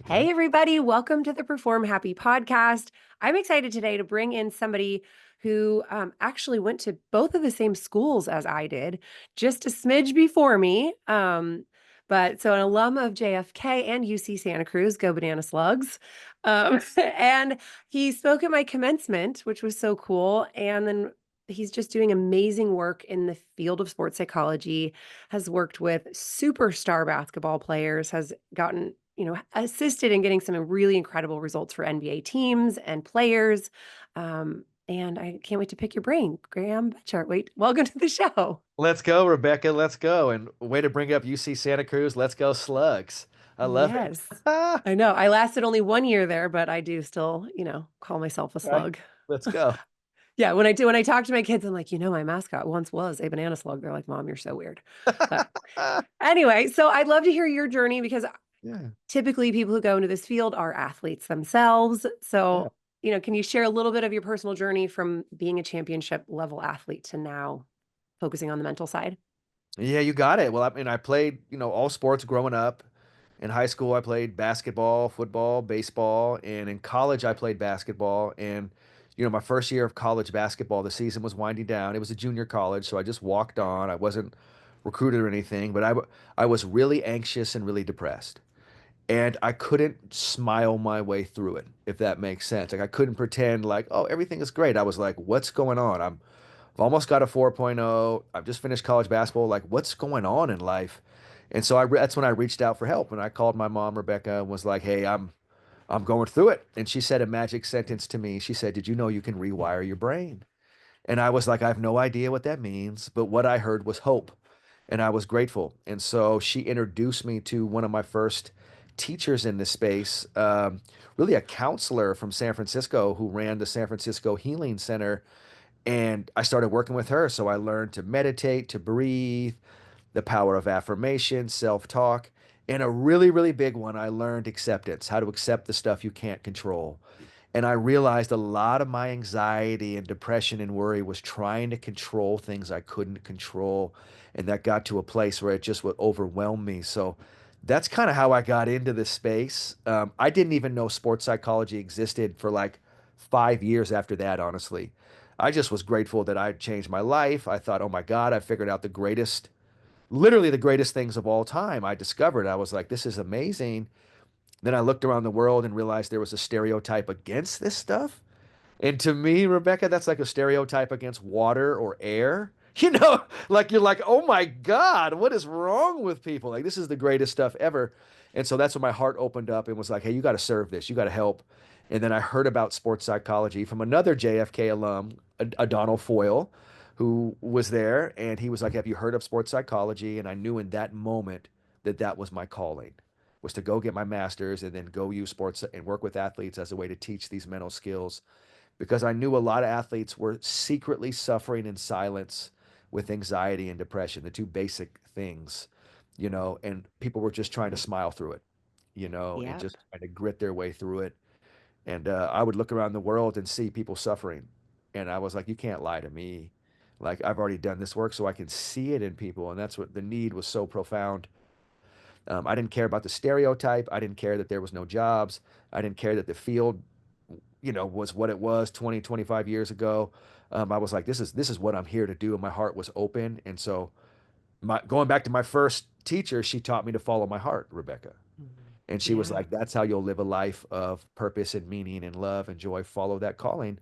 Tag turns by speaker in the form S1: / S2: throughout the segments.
S1: Okay.
S2: Hey, everybody. Welcome to the Perform Happy Podcast. I'm excited today to bring in somebody who actually went to both of the same schools as I did, just a smidge before me. But so an alum of JFK and UC Santa Cruz, go banana slugs. And he spoke at my commencement, which was so cool. And then he's just doing amazing work in the field of sports psychology, has worked with superstar basketball players, has gotten assisted in getting some really incredible results for NBA teams and players. And I can't wait to pick your brain. Graham Betchart, welcome to the show.
S1: Let's go, Rebecca. Let's go. And way to bring up UC Santa Cruz. Let's go, Slugs. I love it.
S2: Yes. I know. I lasted only 1 year there, but I do still, call myself a
S1: Right.
S2: slug.
S1: Let's go.
S2: Yeah, when I talk to my kids, I'm like, my mascot once was a banana slug. They're like, Mom, you're so weird. But anyway, so I'd love to hear your journey because
S1: Yeah.
S2: typically people who go into this field are athletes themselves.
S1: Yeah.
S2: So, can you share a little bit of your personal journey from being a championship level athlete to now focusing on the mental side?
S1: Yeah, you got it. Well, I mean, I played, all sports growing up. In high school, I played basketball, football, baseball, and in college, I played basketball. And, my first year of college basketball, the season was winding down. It was a junior college, so I just walked on. I wasn't recruited or anything, but I was really anxious and really depressed. And I couldn't smile my way through it, if that makes sense. Like I couldn't pretend like, oh, everything is great. I was like, what's going on? I've almost got a 4.0. I've just finished college basketball. Like, what's going on in life? And so that's when I reached out for help. And I called my mom, Rebecca, and was like, hey, I'm going through it. And she said a magic sentence to me. She said, did you know you can rewire your brain? And I was like, I have no idea what that means, but what I heard was hope. And I was grateful. And so she introduced me to one of my first teachers in this space, really a counselor from San Francisco who ran the San Francisco Healing Center. And I started working with her. So I learned to meditate, to breathe, the power of affirmation, self talk. And a really, really big one, I learned acceptance, how to accept the stuff you can't control. And I realized a lot of my anxiety and depression and worry was trying to control things I couldn't control. And that got to a place where it just would overwhelm me. So that's kind of how I got into this space. I didn't even know sports psychology existed for like 5 years after that, honestly. I just was grateful that I changed my life. I thought, oh my God, I figured out literally the greatest things of all time. I discovered, I was like, this is amazing. Then I looked around the world and realized there was a stereotype against this stuff. And to me, Rebecca, that's like a stereotype against water or air. Like you're like, oh my God, what is wrong with people? Like, this is the greatest stuff ever. And so that's when my heart opened up and was like, hey, you got to serve this, you got to help. And then I heard about sports psychology from another JFK alum, Donald Foyle, who was there. And he was like, have you heard of sports psychology? And I knew in that moment that that was my calling, was to go get my master's and then go use sports and work with athletes as a way to teach these mental skills because I knew a lot of athletes were secretly suffering in silence with anxiety and depression, the two basic things, and people were just trying to smile through it, and
S2: Yep.
S1: just trying to grit their way through it. And I would look around the world and see people suffering. And I was like, you can't lie to me. Like, I've already done this work, so I can see it in people. And that's what the need was so profound. I didn't care about the stereotype. I didn't care that there was no jobs. I didn't care that the field was what it was 20, 25 years ago. I was like, this is what I'm here to do. And my heart was open. And so going back to my first teacher, she taught me to follow my heart, Rebecca.
S2: Mhm.
S1: And she was
S2: Yeah.
S1: like, that's how you'll live a life of purpose and meaning and love and joy. Follow that calling,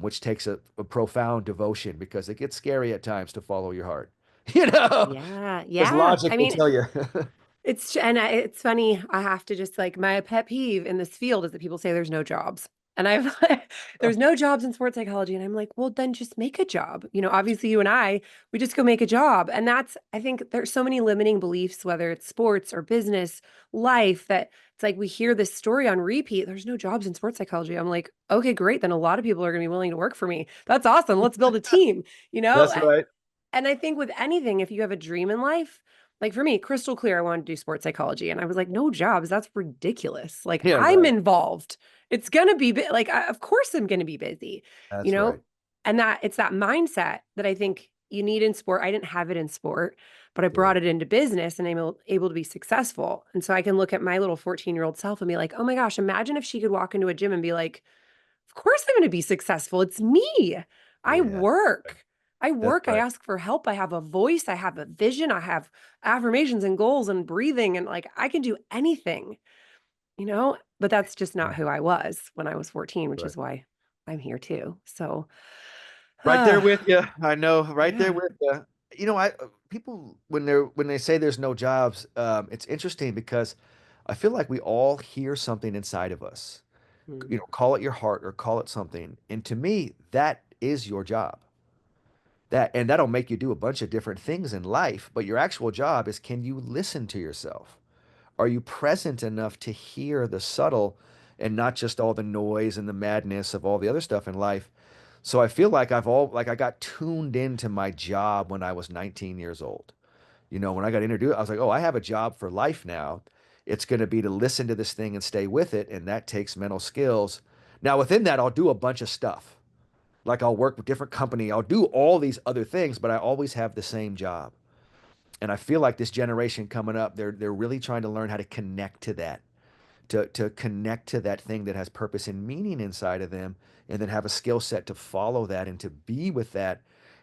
S1: which takes a profound devotion because it gets scary at times to follow your heart, you know,
S2: Yeah.
S1: because
S2: Yeah.
S1: logic
S2: I
S1: will
S2: mean,
S1: tell you.
S2: it's funny. I have to just like my pet peeve in this field is that people say there's no jobs. And I've there's no jobs in sports psychology. And I'm like, well, then just make a job. Obviously you and we just go make a job. And I think there's so many limiting beliefs, whether it's sports or business, life, that it's like we hear this story on repeat. There's no jobs in sports psychology. I'm like, okay, great. Then a lot of people are gonna be willing to work for me. That's awesome. Let's build a team, you know?
S1: That's right.
S2: And I think with anything, if you have a dream in life, like for me, crystal clear, I wanted to do sports psychology. And I was like, no jobs. That's ridiculous. Like
S1: Yeah,
S2: I'm
S1: right.
S2: involved. It's going to be like, of course I'm going to be busy, you
S1: That's
S2: know?
S1: right.
S2: And that it's that mindset that I think you need in sport. I didn't have it in sport, but I
S1: Yeah.
S2: brought it into business and I'm able to be successful. And so I can look at my little 14-year-old self and be like, oh my gosh, imagine if she could walk into a gym and be like, of course I'm going to be successful. It's me. I
S1: Yeah.
S2: work. I
S1: That's
S2: work. I
S1: right.
S2: ask for help. I have a voice. I have a vision. I have affirmations and goals and breathing. And like, I can do anything, but that's just not
S1: Yeah.
S2: who I was when I was 14, which
S1: Right.
S2: is why I'm here too. So,
S1: Right there
S2: uh,
S1: with you. I know, right there
S2: yeah.
S1: with you. I people when they say there's no jobs, it's interesting because I feel like we all hear something inside of us.
S2: Mm,
S1: Call it your heart or call it something. And to me, that is your job. That'll make you do a bunch of different things in life, but your actual job is, can you listen to yourself? Are you present enough to hear the subtle and not just all the noise and the madness of all the other stuff in life? So I feel like I got tuned into my job when I was 19 years old. When I got introduced, I was like, oh, I have a job for life now. It's going to be to listen to this thing and stay with it, and that takes mental skills. Now, within that, I'll do a bunch of stuff. Like I'll work with different company, I'll do all these other things, but I always have the same job. And I feel like this generation coming up, they're really trying to learn how to connect to that, to connect to that thing that has purpose and meaning inside of them, and then have a skill set to follow that and to be with that.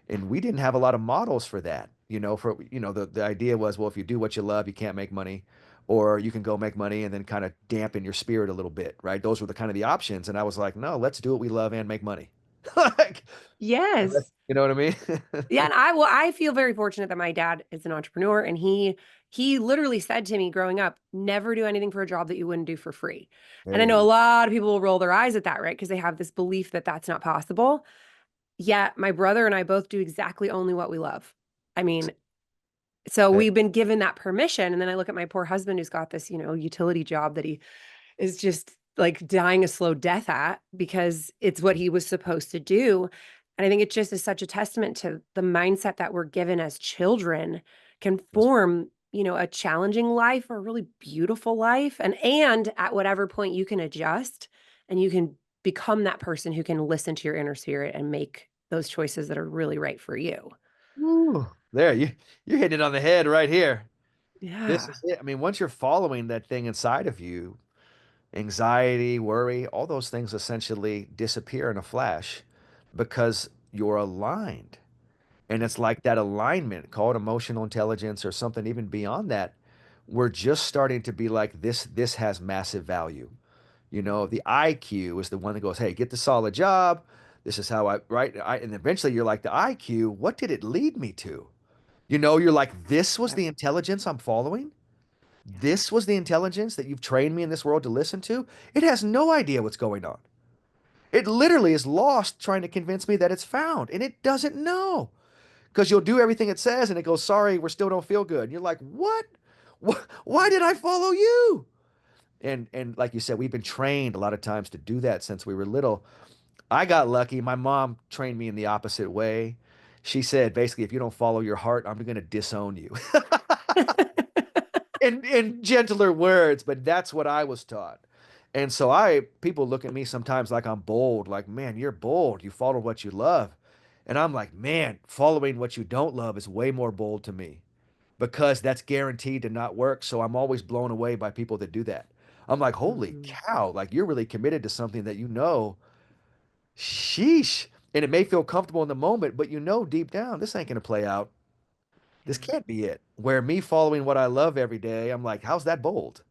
S1: And we didn't have a lot of models for that. The idea was, well, if you do what you love, you can't make money, or you can go make money and then kind of dampen your spirit a little bit, right? Those were the kind of the options. And I was like, no, let's do what we love and make money. Like,
S2: yes.
S1: you know what I mean?
S2: Yeah, and I feel very fortunate that my dad is an entrepreneur and he literally said to me growing up, never do anything for a job that you wouldn't do for free. And I know a
S1: Hey,
S2: lot of people will roll their eyes at that, right? Because they have this belief that that's not possible. Yet my brother and I both do exactly only what we love. I mean, so
S1: hey,
S2: we've been given that permission. And then I look at my poor husband who's got this, utility job that he is just like dying a slow death at because it's what he was supposed to do. And I think it just is such a testament to the mindset that we're given as children can form, a challenging life or a really beautiful life. And at whatever point you can adjust and you can become that person who can listen to your inner spirit and make those choices that are really right for you.
S1: woo, there, you're hitting it on the head right here. This
S2: Yeah.
S1: is it. I mean, once you're following that thing inside of you, anxiety, worry, all those things essentially disappear in a flash because you're aligned. And it's like that alignment, call it emotional intelligence or something even beyond that. We're just starting to be like, this has massive value. The IQ is the one that goes, hey, get the solid job. This is how right? And eventually you're like, the IQ, what did it lead me to? You're like, this was
S2: Yep.
S1: the intelligence I'm following.
S2: Yeah.
S1: This was the intelligence that you've trained me in this world to listen to. It has no idea what's going on. It literally is lost trying to convince me that it's found, and it doesn't know because you'll do everything it says, and it goes, sorry, we still don't feel good. And you're like, what? Why did I follow you? And like you said, we've been trained a lot of times to do that since we were little. I got lucky. My mom trained me in the opposite way. She said, basically, if you don't follow your heart, I'm going to disown you. In gentler words, but that's what I was taught. And so people look at me sometimes like I'm bold, like, man, you're bold. You follow what you love. And I'm like, man, following what you don't love is way more bold to me because that's guaranteed to not work. So I'm always blown away by people that do that. I'm like, holy
S2: Mhm.
S1: cow, like you're really committed to something that sheesh. And it may feel comfortable in the moment, but deep down, this ain't going to play out. This
S2: Yeah.
S1: can't be it. Where me following what I love every day, I'm like, how's that bold?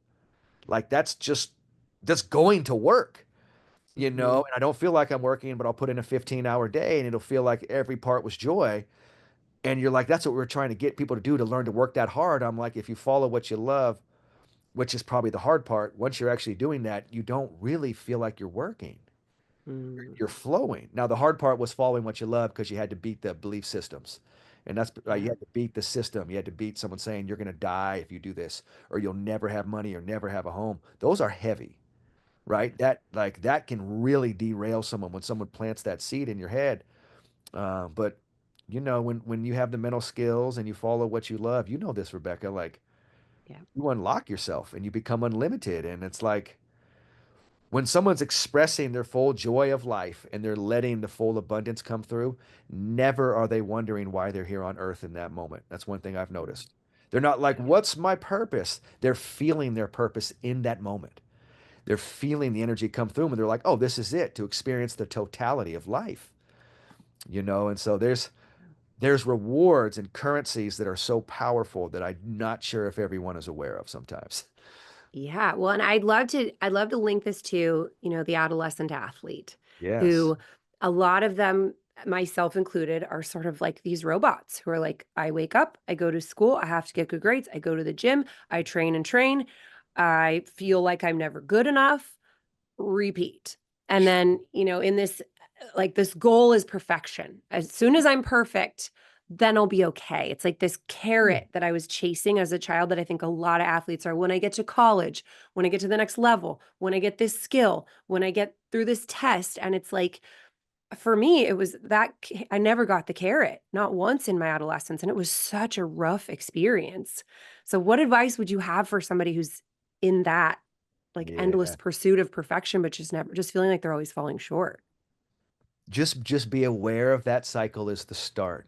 S1: Like that's going to work,
S2: Mhm.
S1: and I don't feel like I'm working, but I'll put in a 15-hour day and it'll feel like every part was joy. And you're like, that's what we're trying to get people to do, to learn to work that hard. I'm like, if you follow what you love, which is probably the hard part, once you're actually doing that, you don't really feel like you're working.
S2: Mm.
S1: You're flowing. Now, the hard part was following what you love because you had to beat the belief systems. And that's you
S2: Yeah.
S1: had to beat the system. You had to beat someone saying you're going to die if you do this, or you'll never have money or never have a home. Those are heavy, right? That can really derail someone when someone plants that seed in your head. But when you have the mental skills and you follow what you love, this, Rebecca, like
S2: Yeah.
S1: you unlock yourself and you become unlimited. And it's like When someone's expressing their full joy of life and they're letting the full abundance come through, never are they wondering why they're here on earth in that moment. That's one thing I've noticed. They're not like, what's my purpose? They're feeling their purpose in that moment. They're feeling the energy come through them and they're like, oh, this is it to experience the totality of life, And so there's rewards and currencies that are so powerful that I'm not sure if everyone is aware of sometimes.
S2: Yeah, well, and I'd love to link this to, the adolescent athlete
S1: Yes.
S2: who a lot of them, myself included, are sort of like these robots who are like, I wake up, I go to school, I have to get good grades, I go to the gym, I train and train. I feel like I'm never good enough, repeat. And then, in this, like, this goal is perfection. As soon as I'm perfect, then I'll be okay. It's like this carrot that I was chasing as a child that I think a lot of athletes are. When I get to college, when I get to the next level, when I get this skill, when I get through this test. And it's like, for me, it was that I never got the carrot, not once in my adolescence. And it was such a rough experience. So, what advice would you have for somebody who's in that like endless
S1: Yeah.
S2: pursuit of perfection, but just feeling like they're always falling short?
S1: Just be aware of that cycle is the start,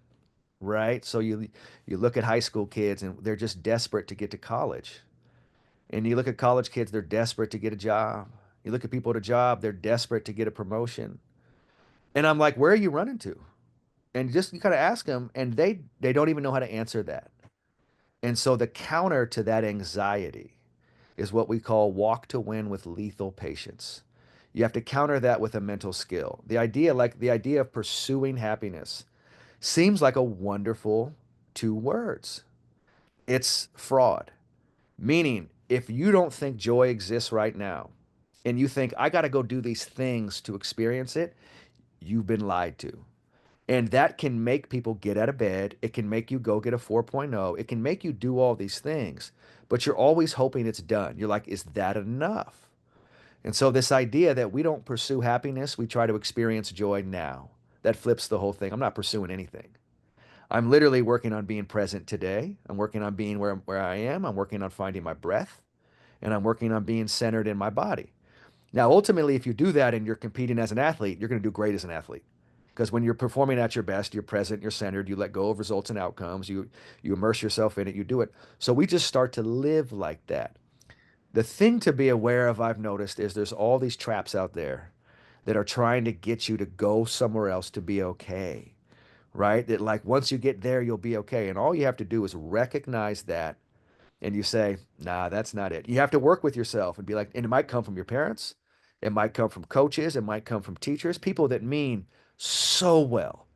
S1: right? So you look at high school kids and they're just desperate to get to college. And you look at college kids, they're desperate to get a job. You look at people at a job, they're desperate to get a promotion. And I'm like, where are you running to? And just you kind of ask them, and they don't even know how to answer that. And so the counter to that anxiety is what we call walk to win with lethal patience. You have to counter that with a mental skill. The idea of pursuing happiness seems like a wonderful two words. It's fraud. Meaning, if you don't think joy exists right now, and you think, I got to go do these things to experience it, you've been lied to. And that can make people get out of bed. It can make you go get a 4.0. It can make you do all these things, but you're always hoping it's done. You're like, is that enough? And so, this idea that we don't pursue happiness, we try to experience joy now, that flips the whole thing. I'm not pursuing anything. I'm literally working on being present today. I'm working on being where I am. I'm working on finding my breath, and I'm working on being centered in my body. Now, ultimately, if you do that and you're competing as an athlete, you're going to do great as an athlete. Because when you're performing at your best, you're present, you're centered, you let go of results and outcomes, you immerse yourself in it, you do it. So we just start to live like that. The thing to be aware of, I've noticed, is there's all these traps out there that are trying to get you to go somewhere else to be okay, right? That like once you get there, you'll be okay. And all you have to do is recognize that and you say, nah, that's not it. You have to work with yourself and be like, and it might come from your parents, it might come from coaches, it might come from teachers, people that mean so well.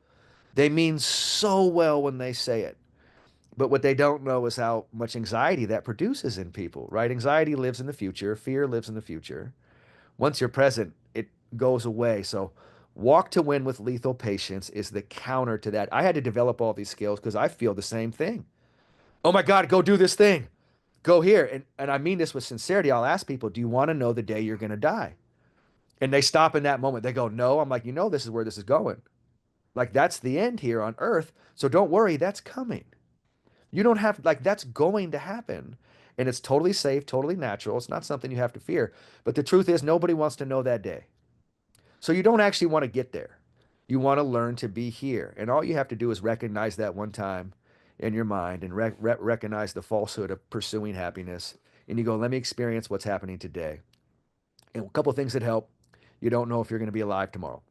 S1: They mean so well when they say it. But what they don't know is how much anxiety that produces in people, right? Anxiety lives in the future, fear lives in the future. Once you're present, it goes away. So, walk to win with lethal patience is the counter to that. I had to develop all these skills because I feel the same thing. Oh my God, go do this thing. Go here. And I mean this with sincerity. I'll ask people, do you want to know the day you're going to die? And they stop in that moment. They go, no. I'm like, this is where this is going. Like, that's the end here on earth. So don't worry, that's coming. You don't have, like, that's going to happen. And it's totally safe, totally natural. It's not something you have to fear. But the truth is, nobody wants to know that day. So you don't actually want to get there. You want to learn to be here. And all you have to do is recognize that one time in your mind and recognize the falsehood of pursuing happiness. And you go, let me experience what's happening today. And a couple of things that help. You don't know if you're going to be alive tomorrow,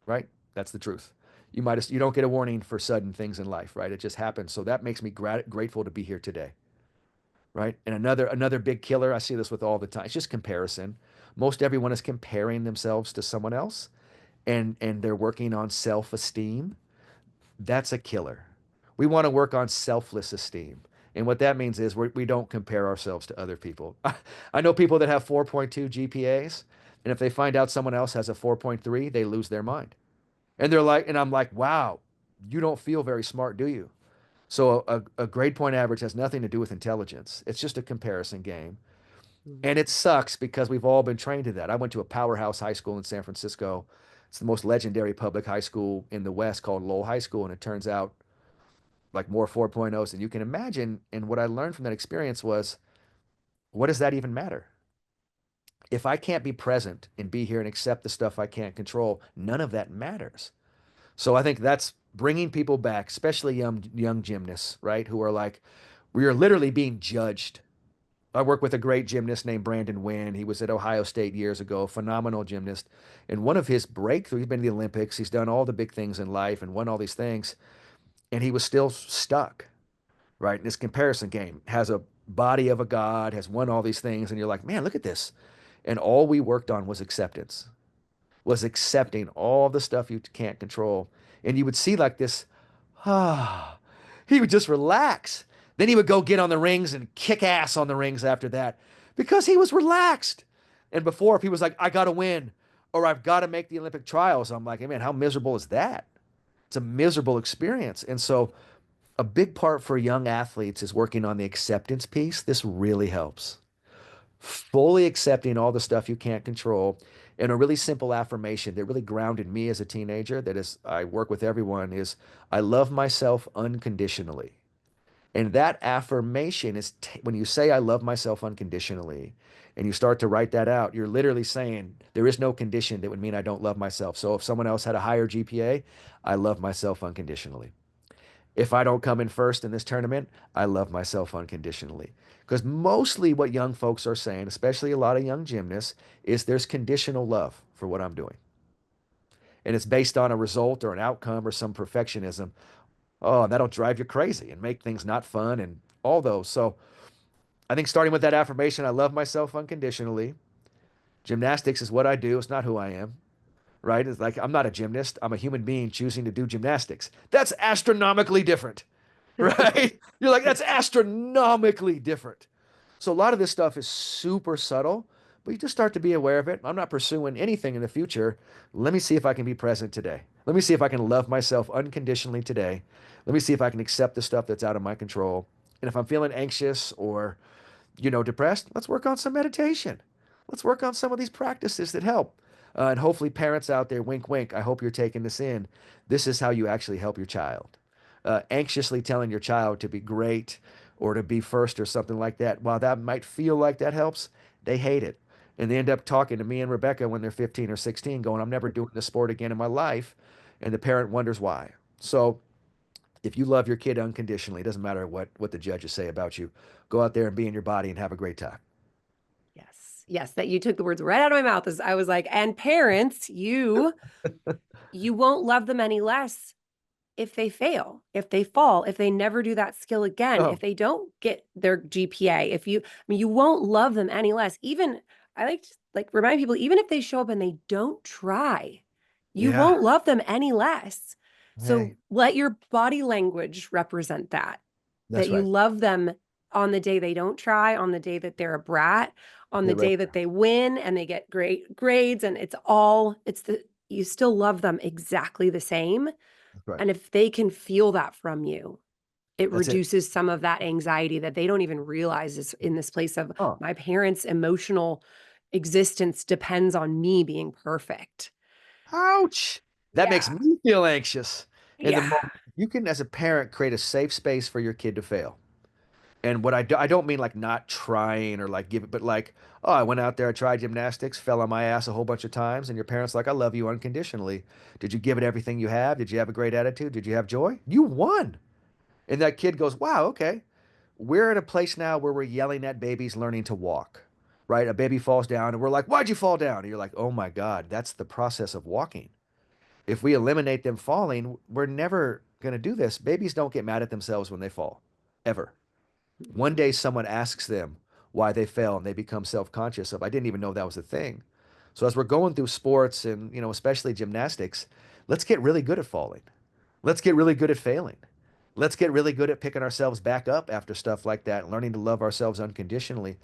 S1: right? That's the truth. You don't get a warning for sudden things in life, right? It just happens. So that makes me grateful to be here today, right? And another big killer, I see this with all the time. It's just comparison. Most everyone is comparing themselves to someone else and they're working on self-esteem. That's a killer. We want to work on selfless esteem. And what that means is we don't compare ourselves to other people. I know people that have 4.2 GPAs, and if they find out someone else has a 4.3, they lose their mind. And they're like, and I'm like, wow, you don't feel very smart, do you? So a grade point average has nothing to do with intelligence. It's just a comparison game.
S2: Mhm.
S1: And it sucks because we've all been trained to that. I went to a powerhouse high school in San Francisco. It's the most legendary public high school in the West called Lowell High School. And it turns out like more 4.0s than you can imagine. And what I learned from that experience was, what does that even matter? If I can't be present and be here and accept the stuff I can't control, none of that matters. So I think that's bringing people back, especially young gymnasts, right? Who are like, we are literally being judged. I work with a great gymnast named Brandon Wynn. He was at Ohio State years ago, phenomenal gymnast. And one of his breakthroughs, he's been to the Olympics, he's done all the big things in life and won all these things, and he was still stuck, right? In this comparison game, has a body of a god, has won all these things, and you're like, man, look at this. And all we worked on was acceptance, was accepting all the stuff you can't control. And you would see like this, ah, he would just relax. Then he would go get on the rings and kick ass on the rings after that because he was relaxed. And before, if he was like, I got to win or I've got to make the Olympic trials, I'm like, hey, man, how miserable is that? It's a miserable experience. And so, a big part for young athletes is working on the acceptance piece. This really helps. Fully accepting all the stuff you can't control. And a really simple affirmation that really grounded me as a teenager, that is, I work with everyone, is I love myself unconditionally. And that affirmation is when you say, I love myself unconditionally, and you start to write that out, you're literally saying, there is no condition that would mean I don't love myself. So if someone else had a higher GPA, I love myself unconditionally. If I don't come in first in this tournament, I love myself unconditionally. Because mostly what young folks are saying, especially a lot of young gymnasts, is there's conditional love for what I'm doing. And it's based on a result or an outcome or some perfectionism. Oh, that'll drive you crazy and make things not fun and all those. So I think starting with that affirmation, I love myself unconditionally. Gymnastics is what I do, it's not who I am, right? It's like I'm not a gymnast, I'm a human being choosing to do gymnastics. That's astronomically different, right? You're like, that's astronomically different. So a lot of this stuff is super subtle, but you just start to be aware of it. I'm not pursuing anything in the future. Let me see if I can be present today. Let me see if I can love myself unconditionally today. Let me see if I can accept the stuff that's out of my control. And if I'm feeling anxious or, depressed, let's work on some meditation. Let's work on some of these practices that help. And hopefully, parents out there, wink, wink, I hope you're taking this in. This is how you actually help your child. Anxiously telling your child to be great or to be first or something like that, while that might feel like that helps, they hate it. And they end up talking to me and Rebecca when they're 15 or 16, going, I'm never doing this sport again in my life. And the parent wonders why. So if you love your kid unconditionally, it doesn't matter what the judges say about you, go out there and be in your body and have a great time.
S2: Yes. Yes, that you took the words right out of my mouth. As I was like, and parents, you won't love them any less if they fail, if they fall, if they never do that skill again, if
S1: Oh,
S2: they don't get their GPA, you won't love them any less. Even I like to remind people, even if they show up and they don't try, you
S1: yeah.
S2: won't love them any less. So
S1: Hey,
S2: let your body language represent that, that
S1: that's
S2: you
S1: right.
S2: love them on the day they don't try, on the day that they're a brat, on the
S1: Get right
S2: day that
S1: there.
S2: they win and they get great grades. And you still love them exactly the same.
S1: That's right.
S2: And if they can feel that from you, it
S1: That's it.
S2: reduces some of that anxiety that they don't even realize is in this place of
S1: Oh,
S2: my parents' emotional existence depends on me being perfect.
S1: ouch. That makes
S2: Yeah.
S1: me feel anxious in the
S2: Yeah.
S1: moment. You can, as a parent, create a safe space for your kid to fail. And what I don't mean like not trying or like give it, but like, oh, I went out there, I tried gymnastics, fell on my ass a whole bunch of times, and your parents like, I love you unconditionally. Did you give it everything you have? Did you have a great attitude? Did you have joy? You won. And that kid goes, wow, okay. We're at a place now where we're yelling at babies learning to walk, right? A baby falls down and we're like, why'd you fall down? And you're like, oh my God, that's the process of walking. If we eliminate them falling, we're never going to do this. Babies don't get mad at themselves when they fall, ever. One day someone asks them why they fell and they become self-conscious of, I didn't even know that was a thing. So as we're going through sports and, especially gymnastics, let's get really good at falling. Let's get really good at failing. Let's get really good at picking ourselves back up after stuff like that and learning to love ourselves unconditionally.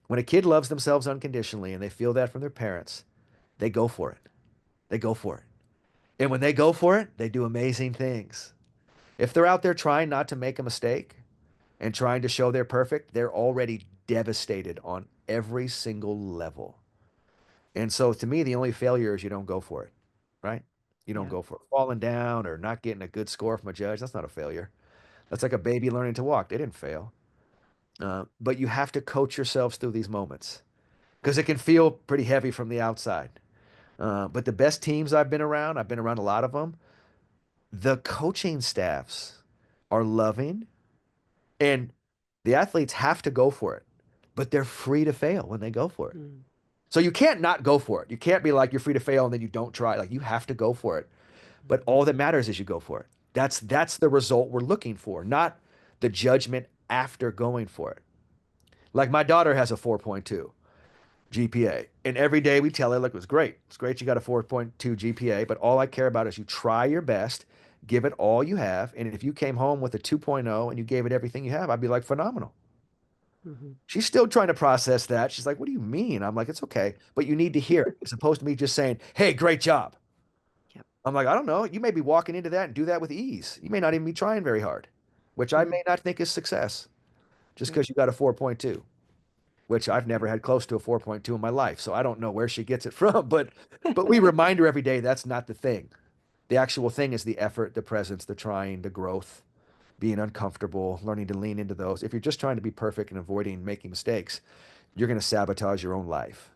S1: When a kid loves themselves unconditionally and they feel that from their parents, they go for it. They go for it. And when they go for it, they do amazing things. If they're out there trying not to make a mistake and trying to show they're perfect, they're already devastated on every single level. And so to me, the only failure is you don't go for it, right? You don't
S2: Yeah.
S1: go for it. Falling down or not getting a good score from a judge, that's not a failure. That's like a baby learning to walk. They didn't fail. But you have to coach yourselves through these moments. because it can feel pretty heavy from the outside. But the best teams I've been around a lot of them. The coaching staffs are loving, and the athletes have to go for it, but they're free to fail when they go for it.
S2: Mm,
S1: So you can't not go for it. You can't be like you're free to fail and then you don't try. Like you have to go for it. But
S2: mhm,
S1: all that matters is you go for it. That's the result we're looking for, not the judgment after going for it. Like my daughter has a 4.2 GPA, and every day we tell her, look, it was great. It's great you got a 4.2 GPA, but all I care about is you try your best, give it all you have, and if you came home with a 2.0 and you gave it everything you have, I'd be like phenomenal.
S2: mhm.
S1: She's still trying to process that. She's like, what do you mean? I'm like, it's okay, but you need to hear it as opposed to me just saying, hey, great job.
S2: Yep.
S1: I'm like, I don't know. You may be walking into that and do that with ease. You may not even be trying very hard, which I
S2: Mm,
S1: may not think is success just
S2: yep.
S1: because you got a 4.2, which I've never had close to a 4.2 in my life. So I don't know where she gets it from, but we remind her every day that's not the thing. The actual thing is the effort, the presence, the trying, the growth, being uncomfortable, learning to lean into those. If you're just trying to be perfect and avoiding making mistakes, you're going to sabotage your own life.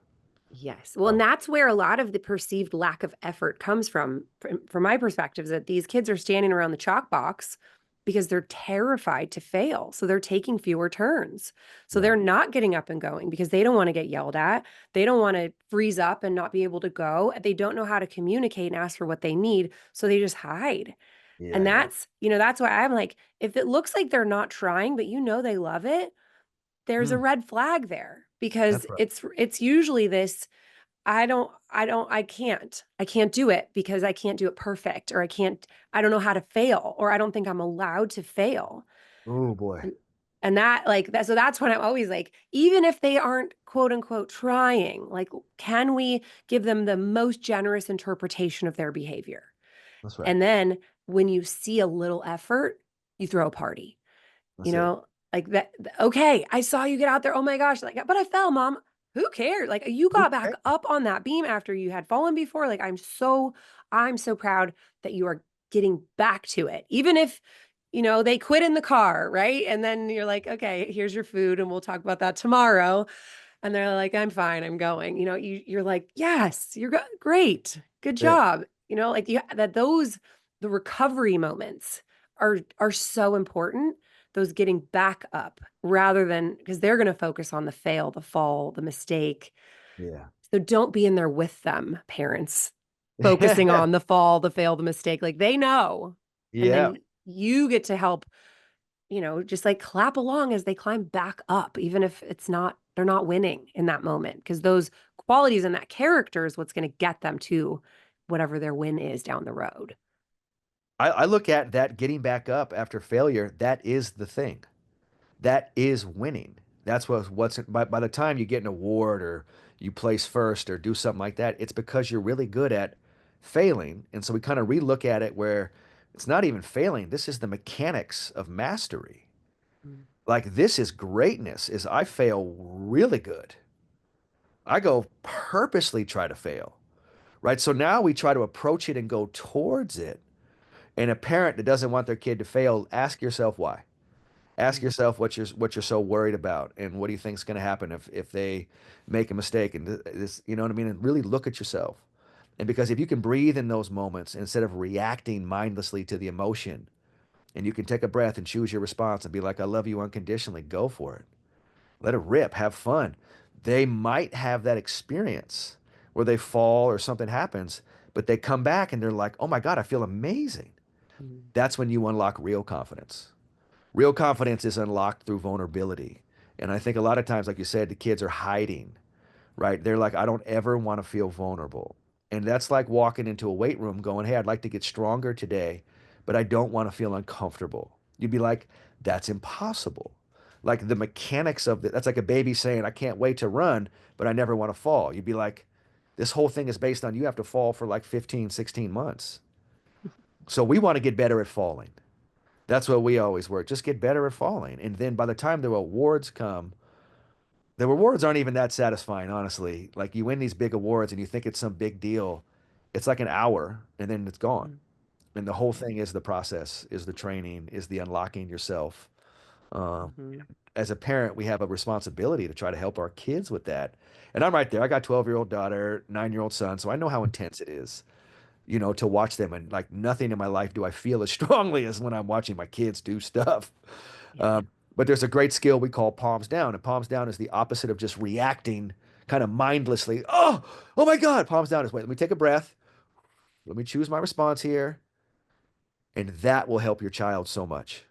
S2: Yes. Well, and
S1: So,
S2: that's where a lot of the perceived lack of effort comes from my perspective, is that these kids are standing around the chalk box because they're terrified to fail. So they're taking fewer turns. So
S1: yeah,
S2: they're not getting up and going because they don't want to get yelled at. They don't want to freeze up and not be able to go. They don't know how to communicate and ask for what they need. So they just hide. And
S1: yeah, yeah.
S2: that's why I'm like, if it looks like they're not trying, but they love it, there's a
S1: Mm,
S2: red flag there because
S1: that's right.
S2: it's usually this. I can't do it because I can't do it perfect, or I don't know how to fail, or I don't think I'm allowed to fail.
S1: Oh boy.
S2: And, and that, like that, so that's when I'm always like, even if they aren't quote unquote trying, like, can we give them the most generous interpretation of their behavior?
S1: That's right.
S2: And then when you see a little effort, you throw a party. You
S1: That's it.
S2: know, like that. Okay, I saw you get out there. Oh my gosh, like, but I fell, mom. Who cares? Like, you
S1: Who
S2: got back
S1: cares?
S2: up on that beam after you had fallen before. Like, I'm so proud that you are getting back to it. Even if, they quit in the car, right? And then you're like, okay, here's your food, and we'll talk about that tomorrow. And they're like, I'm fine, I'm going. You're like, yes, great, good
S1: That's it.
S2: job. Like the recovery moments are so important. Those getting back up rather than, because they're going to focus on the fail, the fall, the mistake.
S1: Yeah.
S2: So don't be in there with them, parents, focusing on the fall, the fail, the mistake. Like they know. And
S1: Yeah.
S2: then you get to help, just like clap along as they climb back up, even if they're not winning in that moment, because those qualities and that character is what's going to get them to whatever their win is down the road.
S1: I look at that getting back up after failure, that is the thing. That is winning. That's what's by the time you get an award or you place first or do something like that, it's because you're really good at failing. And so we kind of relook at it where it's not even failing. This is the mechanics of mastery.
S2: Mm,
S1: Like this is greatness, is I fail really good. I go purposely try to fail, right? So now we try to approach it and go towards it. And a parent that doesn't want their kid to fail, ask yourself why. Ask
S2: mm,
S1: yourself what you're so worried about, and what do you think is going to happen if they make a mistake, and this, you know what I mean? And really look at yourself. And because if you can breathe in those moments instead of reacting mindlessly to the emotion, and you can take a breath and choose your response and be like, I love you unconditionally, go for it. Let it rip, have fun. They might have that experience where they fall or something happens, but they come back and they're like, oh my God, I feel amazing.
S2: mm,
S1: That's when you unlock real confidence. Real confidence is unlocked through vulnerability. And I think a lot of times, like you said, the kids are hiding, right? They're like, I don't ever want to feel vulnerable. And that's like walking into a weight room going, hey, I'd like to get stronger today, but I don't want to feel uncomfortable. You'd be like, that's impossible. Like the mechanics of that's like a baby saying, I can't wait to run, but I never want to fall. You'd be like, this whole thing is based on you have to fall for like 15, 16 months. So we want to get better at falling. That's what we always work. Just get better at falling. And then by the time the awards come, the rewards aren't even that satisfying, honestly. Like you win these big awards and you think it's some big deal. It's like an hour and then it's gone.
S2: mm.
S1: And the whole
S2: Yep.
S1: thing is the process, is the training, is the unlocking yourself. Um,
S2: Mhm.
S1: as a parent, we have a responsibility to try to help our kids with that. And I'm right there. I got 12-year-old daughter, 9-year-old son, so I know how intense it is, to watch them. And like nothing in my life do I feel as strongly as when I'm watching my kids do stuff.
S2: Yeah.
S1: Um, but there's a great skill we call palms down, and palms down is the opposite of just reacting kind of mindlessly. Oh my God, palms down is wait, let me take a breath. Let me choose my response here. And that will help your child so much.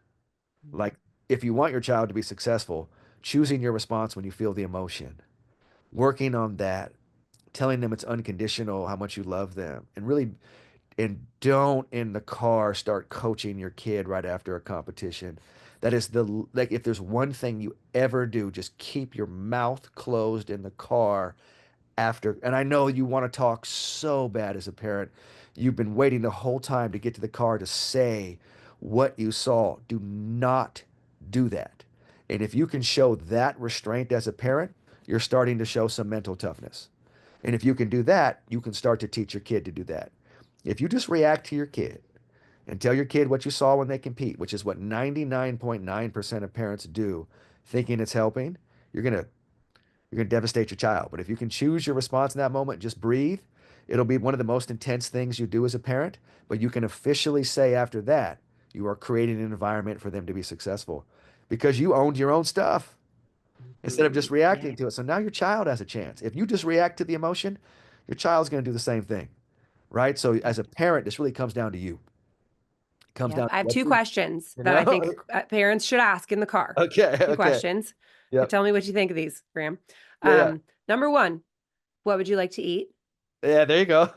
S1: Like if you want your child to be successful, choosing your response when you feel the emotion, working on that, telling them it's unconditional, how much you love them, and really, and don't in the car start coaching your kid right after a competition. That is like, if there's one thing you ever do, just keep your mouth closed in the car after. And I know you want to talk so bad as a parent. You've been waiting the whole time to get to the car to say what you saw. Do not do that. And if you can show that restraint as a parent, you're starting to show some mental toughness. And if you can do that, you can start to teach your kid to do that. If you just react to your kid and tell your kid what you saw when they compete, which is what 99.9% of parents do, thinking it's helping, you're going to you're going to devastate your child. But if you can choose your response in that moment, just breathe. It'll be one of the most intense things you do as a parent, but you can officially say after that, you are creating an environment for them to be successful because you owned your own stuff instead of just
S2: Yeah.
S1: reacting to it. So now your child has a chance. If you just react to the emotion, your child's going to do the same thing, right? So as a parent, this really comes down to you. It comes
S2: Yep.
S1: down to
S2: I have
S1: what
S2: two questions
S1: you
S2: that I think
S1: know?
S2: parents should ask in the car.
S1: Okay,
S2: Two
S1: okay.
S2: questions.
S1: Yep.
S2: Tell me what you think of these, Graham.
S1: Yeah, yeah.
S2: Number one, what would you like to eat?
S1: Yeah, there you go.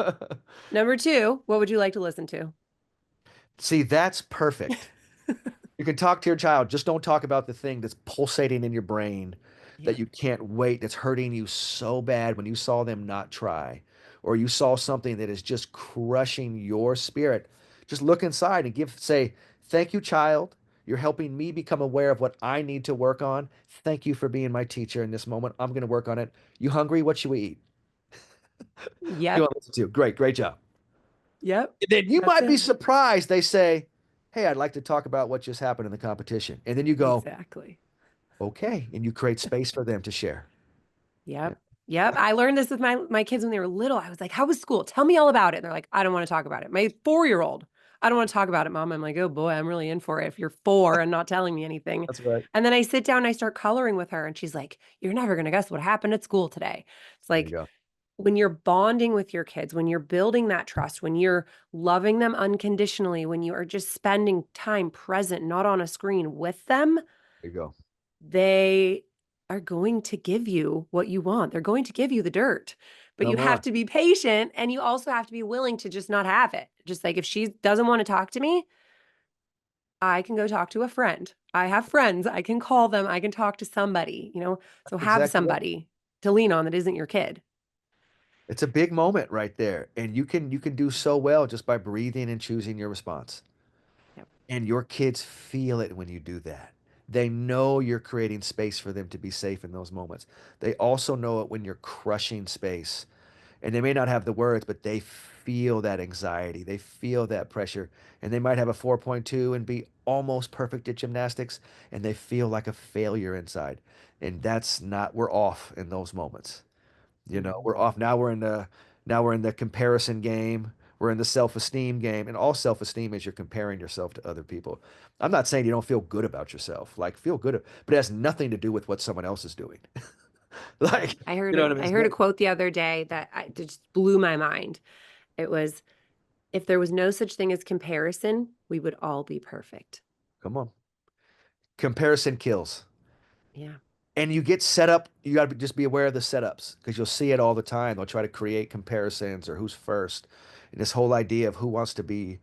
S2: Number two, what would you like to listen to?
S1: See, that's perfect. You can talk to your child. Just don't talk about the thing that's pulsating in your brain that
S2: Yeah.
S1: you can't wait, that's hurting you so bad when you saw them not try, or you saw something that is just crushing your spirit. Just look inside and say, thank you, child. You're helping me become aware of what I need to work on. Thank you for being my teacher in this moment. I'm going to work on it. You hungry? What should we eat? You
S2: Yep.
S1: want to listen to? Great, great job.
S2: Yep.
S1: And then you
S2: That's
S1: might be
S2: it.
S1: surprised. They say, hey, I'd like to talk about what just happened in the competition. And then you go,
S2: Exactly.
S1: okay. And you create space for them to share. Yeah.
S2: Yep. Yep. I learned this with my kids when they were little. I was like, "How was school? Tell me all about it." And they're like, "I don't want to talk about it." My 4-year-old, "I don't want to talk about it, Mom." I'm like, "Oh boy, I'm really in for it if you're 4 and not telling me anything."
S1: That's right.
S2: And then I sit down and I start coloring with her and she's like, "You're never going to guess what happened at school today." It's
S1: There you
S2: like
S1: go.
S2: when you're bonding with your kids, when you're building that trust, when you're loving them unconditionally, when you are just spending time present, not on a screen with them,
S1: There you go.
S2: they are going to give you what you want. They're going to give you the dirt, but you
S1: Come
S2: have
S1: on.
S2: to be patient and you also have to be willing to just not have it. Just like if she doesn't want to talk to me, I can go talk to a friend. I have friends. I can call them. I can talk to somebody. So
S1: That's
S2: have
S1: exactly right.
S2: somebody to lean on that isn't your kid.
S1: It's a big moment right there. And you can do so well just by breathing and choosing your response.
S2: Yep.
S1: And your kids feel it when you do that. They know you're creating space for them to be safe in those moments. They also know it when you're crushing space. And they may not have the words, but they feel that anxiety. They feel that pressure. And they might have a 4.2 and be almost perfect at gymnastics, and they feel like a failure inside. And that's not, we're off in those moments. We're
S2: Mhm.
S1: off. Now we're in the comparison game. We're in the self-esteem game. And all self-esteem is you're comparing yourself to other people. I'm not saying you don't feel good about yourself. Like feel good, but it has nothing to do with what someone else is doing.
S2: Yeah.
S1: Like,
S2: I heard
S1: you know
S2: a
S1: what I mean?
S2: I
S1: It's
S2: heard a
S1: not,
S2: quote the other day that just blew my mind. It was, if there was no such thing as comparison, we would all be perfect.
S1: come on. Comparison kills.
S2: Yeah.
S1: And you get set up, you got to just be aware of the setups because you'll see it all the time. They'll try to create comparisons or who's first. And this whole idea of who wants to be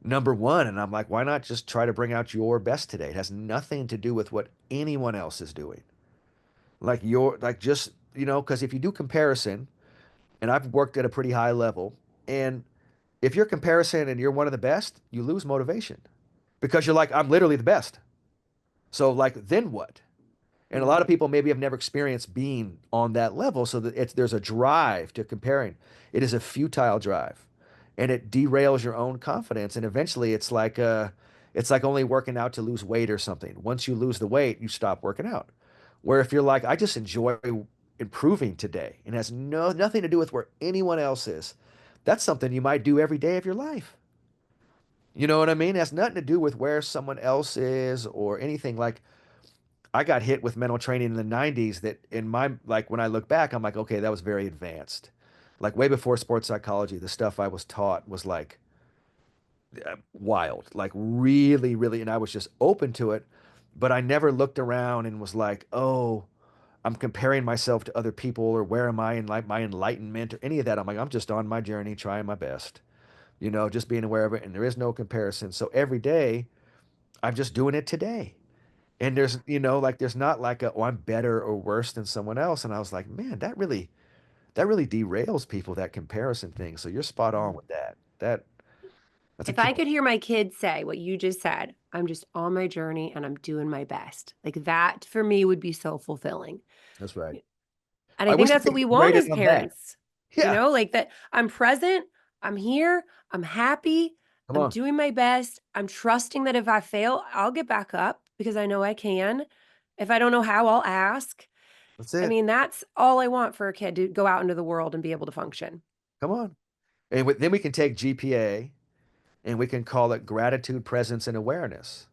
S1: number one. And I'm like, why not just try to bring out your best today? It has nothing to do with what anyone else is doing. Like just, because if you do comparison, and I've worked at a pretty high level, and if you're comparison and you're one of the best, you lose motivation because you're like, I'm literally the best. So like, then what? And a lot of
S2: Mhm.
S1: people maybe have never experienced being on that level, so that there's a drive to comparing. It is a futile drive, and it derails your own confidence. And eventually, It's like only working out to lose weight or something. Once you lose the weight, you stop working out. Where if you're like, I just enjoy improving today and has nothing to do with where anyone else is, that's something you might do every day of your life. You know what I mean? It has nothing to do with where someone else is or anything. Like I got hit with mental training in the 90s that in my like when I look back, I'm like, okay, that was very advanced. Like way before sports psychology, the stuff I was taught was like wild, like really, really, and I was just open to it, but I never looked around and was like, oh, I'm comparing myself to other people or where am I in like my enlightenment or any of that. I'm like, I'm just on my journey, trying my best, just being aware of it, and there is no comparison. So every day, I'm just doing it today. And like there's not like a, oh, I'm better or worse than someone else. And I was like, man, that really derails people, that comparison thing. So you're spot on with that. That's a
S2: If
S1: key.
S2: I could hear my kids say what you just said, I'm just on my journey and I'm doing my best. Like that for me would be so fulfilling.
S1: That's right.
S2: And I
S1: I
S2: think
S1: wish we
S2: that's what
S1: could
S2: we
S1: rate
S2: want
S1: it
S2: as
S1: on that.
S2: parents,
S1: Yeah.
S2: like that I'm present, I'm here, I'm happy,
S1: Come
S2: I'm
S1: on.
S2: doing my best. I'm trusting that if I fail, I'll get back up because I know I can. If I don't know how, I'll ask.
S1: That's
S2: I
S1: it.
S2: mean, that's all I want for a kid to go out into the world and be able to function.
S1: Come on. And then we can take GPA and we can call it gratitude, presence, and awareness.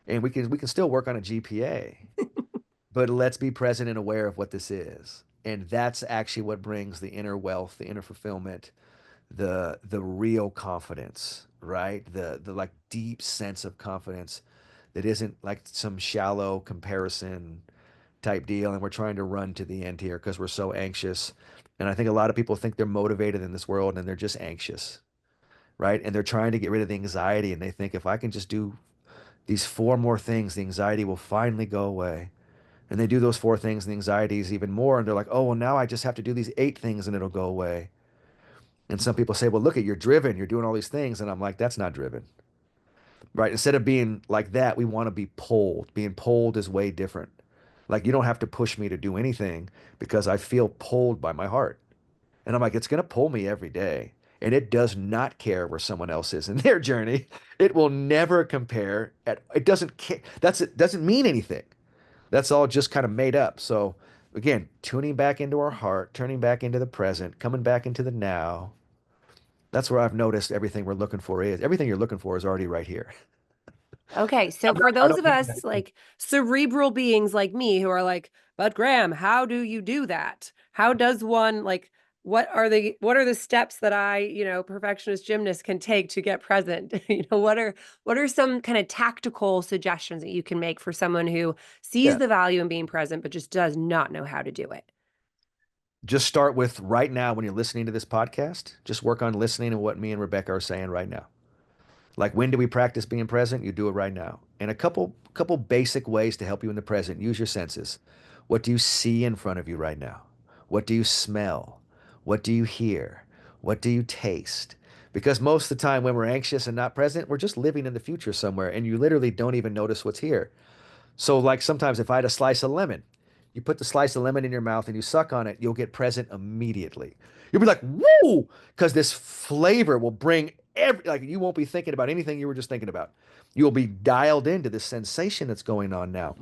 S1: And we can still work on a GPA, but let's be present and aware of what this is. And that's actually what brings the inner wealth, the inner fulfillment, the real confidence, right? The like deep sense of confidence that isn't like some shallow comparison type deal. And we're trying to run to the end here because we're so anxious. And I think a lot of people think they're motivated in this world and they're just anxious, right? And they're trying to get rid of the anxiety. And they think if I can just do these four more things, the anxiety will finally go away. And they do those four things, and the anxiety is even more. And they're like, oh, well, now I just have to do these eight things and it'll go away. And some people say, well, look at, you're driven, you're doing all these things. And I'm like, that's not driven, right? Instead of being like that, we want to be pulled. Being pulled is way different. Like, you don't have to push me to do anything because I feel pulled by my heart. And I'm like, it's going to pull me every day. And it does not care where someone else is in their journey. It will never compare. It doesn't care. It doesn't mean anything. That's all just kind of made up. So again, tuning back into our heart, turning back into the present, coming back into the now. That's where I've noticed everything we're looking for is. Everything you're looking for is already right here.
S2: Okay, so for
S1: I
S2: those
S1: don't
S2: of
S1: need that.
S2: us like cerebral beings like me who are like, but Graham, how do you do that? How does one like what are the steps that I, perfectionist gymnast can take to get present? What are some kind of tactical suggestions that you can make for someone who sees
S1: Yeah.
S2: the value in being present but just does not know how to do it?
S1: Just start with right now when you're listening to this podcast. Just work on listening to what me and Rebecca are saying right now. Like when do we practice being present? You do it right now. And a couple basic ways to help you in the present. Use your senses. What do you see in front of you right now? What do you smell? What do you hear? What do you taste? Because most of the time when we're anxious and not present, we're just living in the future somewhere and you literally don't even notice what's here. So like sometimes if I had a slice of lemon, you put the slice of lemon in your mouth and you suck on it, you'll get present immediately. You'll be like, woo, because this flavor will bring like you won't be thinking about anything you were just thinking about. You'll be dialed into this sensation that's going on now.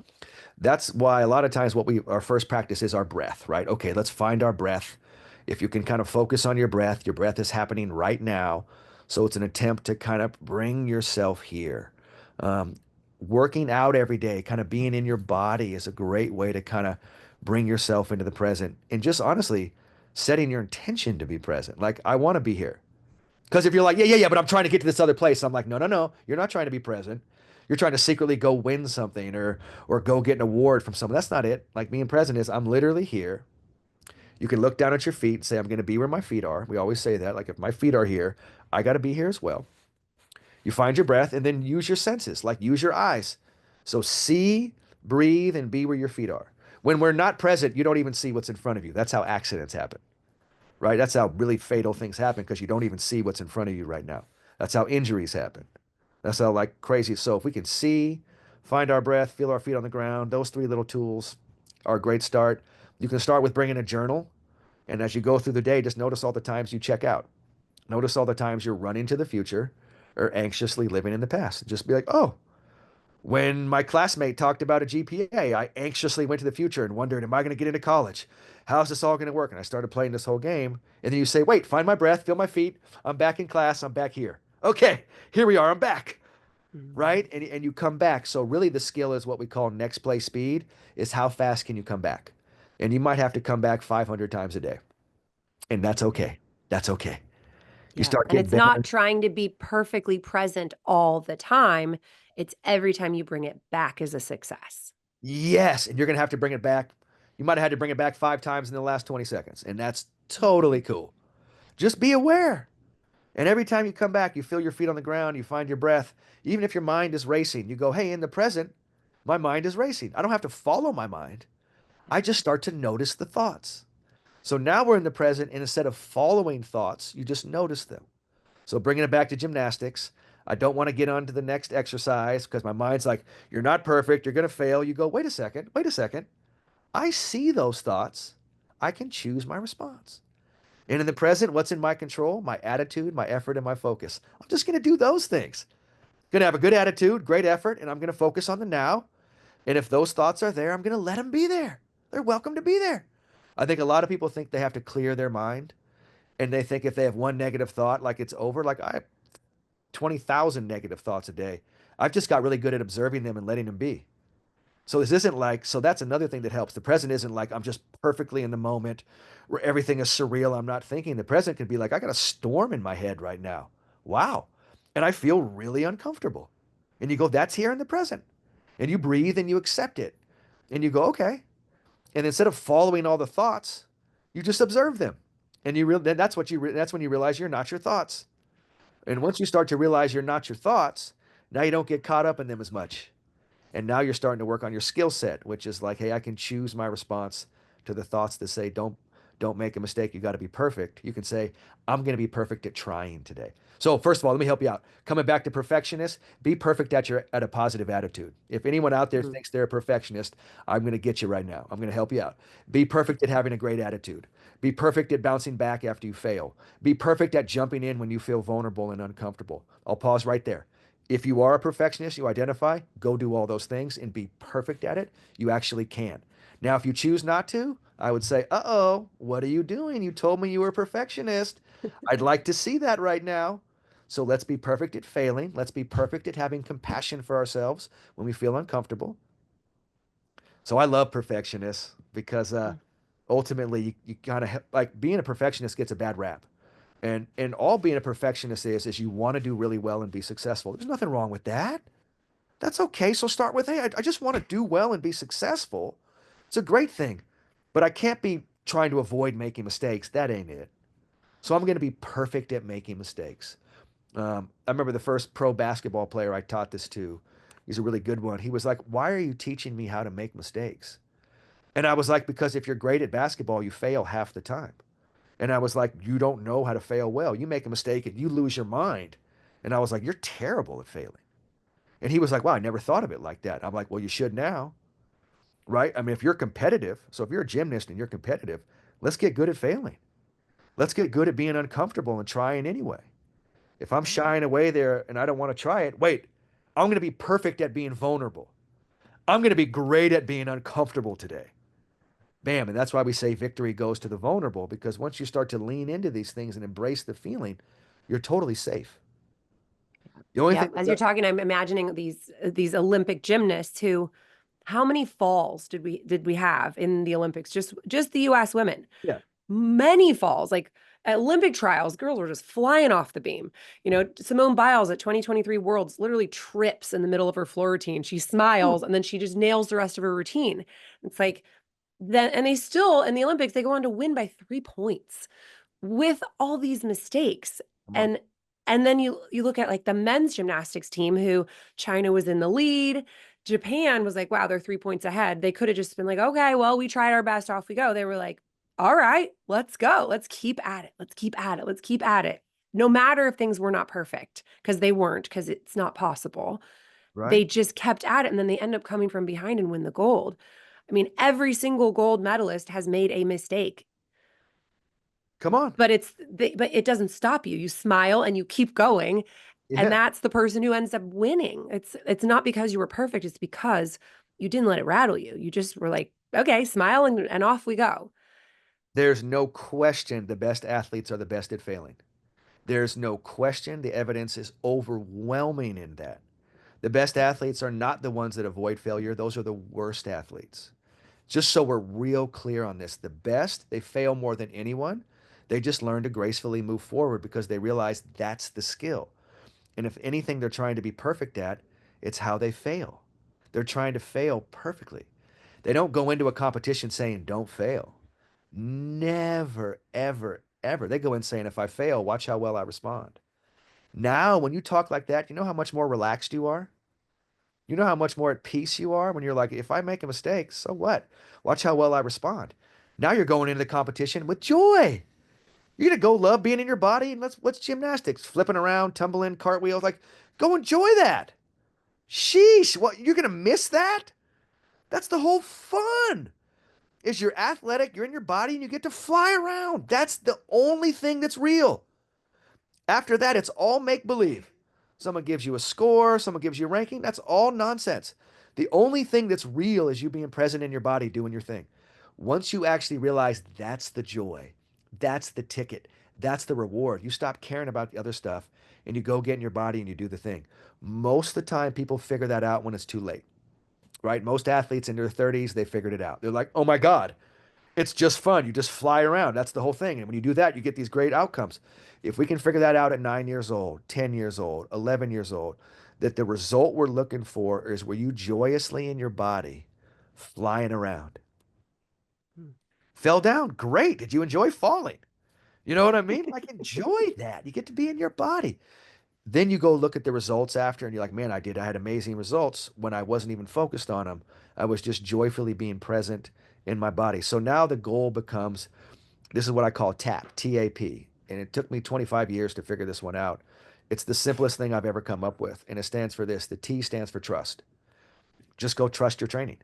S1: That's why a lot of times our first practice is our breath, right? Okay, let's find our breath. If you can kind of focus on your breath is happening right now. So it's an attempt to kind of bring yourself here. Um, Working out every day, kind of being in your body is a great way to kind of bring yourself into the present and just honestly setting your intention to be present. Like, I want to be here. Because if you're like, yeah, yeah, yeah, but I'm trying to get to this other place, I'm like, no, no, no, you're not trying to be present. You're trying to secretly go win something or go get an award from someone. That's not it. Like being present is I'm literally here. You can look down at your feet and say, I'm going to be where my feet are. We always say that. Like if my feet are here, I got to be here as well. You find your breath and then use your senses, like use your eyes. So see, breathe, and be where your feet are. When we're not present, you don't even see what's in front of you. That's how accidents happen, right? That's how really fatal things happen because you don't even see what's in front of you right now. That's how injuries happen. That's how like crazy. So if we can see, find our breath, feel our feet on the ground, those three little tools are a great start. You can start with bringing a journal. And as you go through the day, just notice all the times you check out. Notice all the times you're running to the future. or anxiously living in the past. Just be like, oh, when my classmate talked about a GPA, I anxiously went to the future and wondered, am I going to get into college? How's this all going to work? And I started playing this whole game. And then you say, wait, find my breath, feel my feet. I'm back in class. I'm back here. Okay, here we are. I'm back.
S2: Mhm.
S1: Right? And you come back. So really the skill is what we call next play speed, is how fast can you come back? And you might have to come back 500 times a day. And that's
S2: Yeah.
S1: okay. That's okay. You
S2: Yeah.
S1: start
S2: And
S1: getting
S2: it's not
S1: better.
S2: trying to be perfectly present all the time. It's every time you bring it back is a success.
S1: Yes. And you're going to have to bring it back. You might have had to bring it back 5 times in the last 20 seconds. And that's totally
S2: Mhm.
S1: cool. Just be aware. And every time you come back, you feel your feet on the ground, you find your breath. Even if your mind is racing, you go, hey, in the present, my mind is racing. I don't have to follow my mind. I just start to notice the thoughts. So now we're in the present, and instead of following thoughts, you just notice them. So bringing it back to gymnastics, I don't want to get on to the next exercise because my mind's like, you're not perfect, you're going to fail. You go, wait a second, wait a second. I see those thoughts. I can choose my response. And in the present, what's in my control? My attitude, my effort, and my focus. I'm just going to do those things. Going to have a good attitude, great effort, and I'm going to focus on the now. And if those thoughts are there, I'm going to let them be there. They're welcome to be there. I think a lot of people think they have to clear their mind, and they think if they have one negative thought, like it's over. Like I have 20,000 negative thoughts a day. I've just got really good at observing them and letting them be. So this isn't like, so that's another thing that helps. The present isn't like I'm just perfectly in the moment where everything is surreal. I'm not thinking. The present can be like, I got a storm in my head right now. Wow. And I feel really uncomfortable. And you go, that's here in the present. And you breathe and you accept it. And you go, okay. And instead of following all the thoughts, you just observe them. And then that's when you realize you're not your thoughts. And once you start to realize you're not your thoughts, now you don't get caught up in them as much. And now you're starting to work on your skill set, which is like, hey, I can choose my response to the thoughts that say, don't make a mistake. You got to be perfect. You can say, I'm going to be perfect at trying today. So first of all, let me help you out. Coming back to perfectionist, be perfect at a positive attitude. If anyone out there
S2: Mhm.
S1: thinks they're a perfectionist, I'm going to get you right now. I'm going to help you out. Be perfect at having a great attitude. Be perfect at bouncing back after you fail. Be perfect at jumping in when you feel vulnerable and uncomfortable. I'll pause right there. If you are a perfectionist, you identify, go do all those things and be perfect at it. You actually can. Now, if you choose not to, I would say, uh-oh, what are you doing? You told me you were a perfectionist. I'd like to see that right now. So let's be perfect at failing. Let's be perfect at having compassion for ourselves when we feel uncomfortable. So I love perfectionists because ultimately you kind of like being a perfectionist gets a bad rap. And all being a perfectionist is you want to do really well and be successful. There's nothing wrong with that. That's okay. So start with, hey, I just want to do well and be successful. It's a great thing, but I can't be trying to avoid making mistakes. That ain't it. So I'm going to be perfect at making mistakes. I remember the first pro basketball player I taught this to. He's a really good one. He was like, why are you teaching me how to make mistakes? And I was like, because if you're great at basketball, you fail half the time. And I was like, you don't know how to fail well. You make a mistake and you lose your mind. And I was like, you're terrible at failing. And he was like, wow, I never thought of it like that. I'm like, well, you should now, right? I mean, if you're competitive, so if you're a gymnast and you're competitive, let's get good at failing. Let's get good at being uncomfortable and trying anyway. If I'm shying away there and I don't want to try it, wait, I'm going to be perfect at being vulnerable. I'm going to be great at being uncomfortable today. Bam. And that's why we say victory goes to the vulnerable, because once you start to lean into these things and embrace the feeling, you're totally safe. The only
S2: Yeah,
S1: thing
S2: as
S1: that,
S2: you're talking, I'm imagining these Olympic gymnasts who, how many falls did we have in the Olympics? Just the US women.
S1: yeah.
S2: Many falls. Like at Olympic trials, girls were just flying off the beam. Simone Biles at 2023 Worlds literally trips in the middle of her floor routine. She smiles and then she just nails the rest of her routine. It's like then, and they still in the Olympics, they go on to win by 3 points with all these mistakes.
S1: Come on.
S2: And then you look at like the men's gymnastics team who China was in the lead. Japan was like, wow, they're 3 points ahead. They could have just been like, okay, well, we tried our best, off we go. They were like, all right, let's go. Let's keep at it. Let's keep at it. Let's keep at it. No matter if things were not perfect, because they weren't, because it's not possible.
S1: Right?
S2: They just kept at it. And then they end up coming from behind and win the gold. I mean, every single gold medalist has made a mistake,
S1: Come on.
S2: but but it doesn't stop you. You smile and you keep going. And
S1: Yeah.
S2: that's the person who ends up winning. It's not because you were perfect, it's because you didn't let it rattle you. You just were like, okay, smile and off we go.
S1: There's no question the best athletes are the best at failing. There's no question the evidence is overwhelming in that. The best athletes are not the ones that avoid failure. Those are the worst athletes. Just so we're real clear on this, the best, they fail more than anyone. They just learn to gracefully move forward because they realize that's the skill. And if anything they're trying to be perfect at, it's how they fail. They're trying to fail perfectly. They don't go into a competition saying, don't fail. Never, ever, ever. They go in saying, if I fail, watch how well I respond. Now, when you talk like that, you know how much more relaxed you are? You know how much more at peace you are when you're like, if I make a mistake, so what? Watch how well I respond. Now you're going into the competition with joy. You're gonna go love being in your body and let's what's gymnastics? Flipping around, tumbling, cartwheels, like go enjoy that. Sheesh, what you're gonna miss that? That's the whole fun. Is you're athletic, you're in your body, and you get to fly around. That's the only thing that's real. After that, it's all make believe. Someone gives you a score, someone gives you a ranking. That's all nonsense. The only thing that's real is you being present in your body doing your thing. Once you actually realize that's the joy, that's the ticket, that's the reward, you stop caring about the other stuff and you go get in your body and you do the thing. Most of the time, people figure that out when it's too late, right? Most athletes in their 30s, they figured it out. They're like, oh my God, it's just fun. You just fly around. That's the whole thing. And when you do that, you get these great outcomes. If we can figure that out at 9 years old, 10 years old, 11 years old, that the result we're looking for is where you joyously in your body flying around. Fell down. Great. Did you enjoy falling? You know what I mean? Like, enjoy that. You get to be in your body. Then you go look at the results after, and you're like, man, I did. I had amazing results when I wasn't even focused on them. I was just joyfully being present in my body. So now the goal becomes this is what I call TAP, TAP. And it took me 25 years to figure this one out. It's the simplest thing I've ever come up with. And it stands for this. The T stands for trust. Just go trust your training.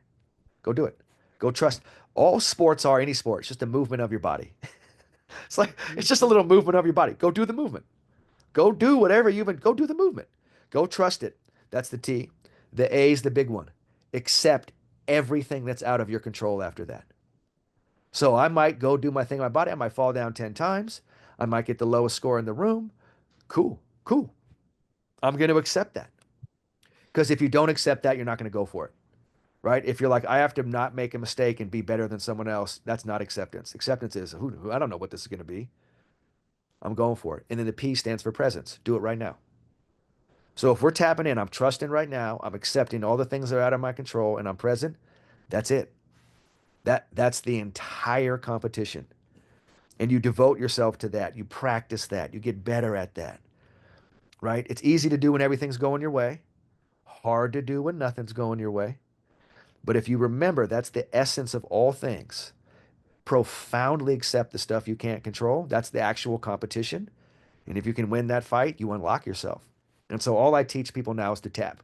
S1: Go do it. Go trust. All sports are any sport. It's just a movement of your body. It's like, it's just a little movement of your body. Go do the movement. Go do whatever you've been, go do the movement. Go trust it. That's the T. The A is the big one. Accept everything that's out of your control after that. So I might go do my thing in my body. I might fall down 10 times. I might get the lowest score in the room. Cool, cool. I'm going to accept that. Because if you don't accept that, you're not going to go for it, right? If you're like, I have to not make a mistake and be better than someone else, that's not acceptance. Acceptance is, I don't know what this is going to be. I'm going for it. And then the P stands for presence. Do it right now. So if we're tapping in, I'm trusting right now, I'm accepting all the things that are out of my control, and I'm present, that's it. That's the entire competition. And you devote yourself to that. You practice that. You get better at that, right? It's easy to do when everything's going your way, hard to do when nothing's going your way. But if you remember, that's the essence of all things. Profoundly accept the stuff you can't control. That's the actual competition. And if you can win that fight, you unlock yourself. And so all I teach people now is to tap.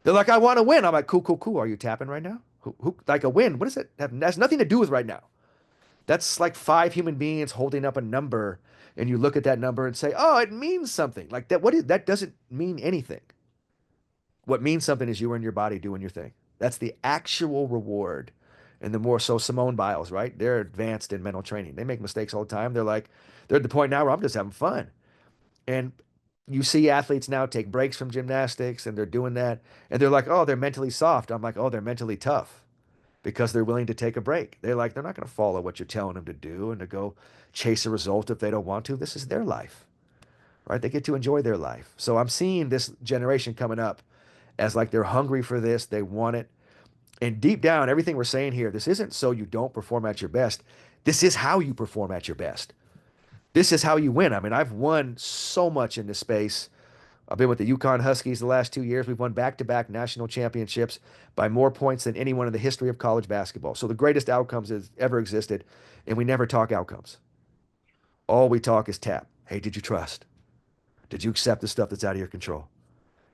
S1: They're like, I want to win. I'm like, cool, cool, cool. Are you tapping right now? Like a win? What does it have? That's nothing to do with right now. That's like five human beings holding up a number, and you look at that number and say, "Oh, it means something." Like that. What is that? Doesn't mean anything. What means something is you are in your body doing your thing. That's the actual reward. And the more so Simone Biles, right? They're advanced in mental training. They make mistakes all the time. They're like, they're at the point now where I'm just having fun. And you see athletes now take breaks from gymnastics and they're doing that. And they're like, oh, they're mentally soft. I'm like, oh, they're mentally tough because they're willing to take a break. They're like, they're not going to follow what you're telling them to do and to go chase a result if they don't want to. This is their life, right? They get to enjoy their life. So I'm seeing this generation coming up as like they're hungry for this. They want it. And deep down, everything we're saying here, this isn't so you don't perform at your best. This is how you perform at your best. This is how you win. I mean, I've won so much in this space. I've been with the Yukon Huskies the last 2 years. We've won back-to-back national championships by more points than anyone in the history of college basketball. So the greatest outcomes has ever existed, and we never talk outcomes. All we talk is tap. Hey, did you trust? Did you accept the stuff that's out of your control?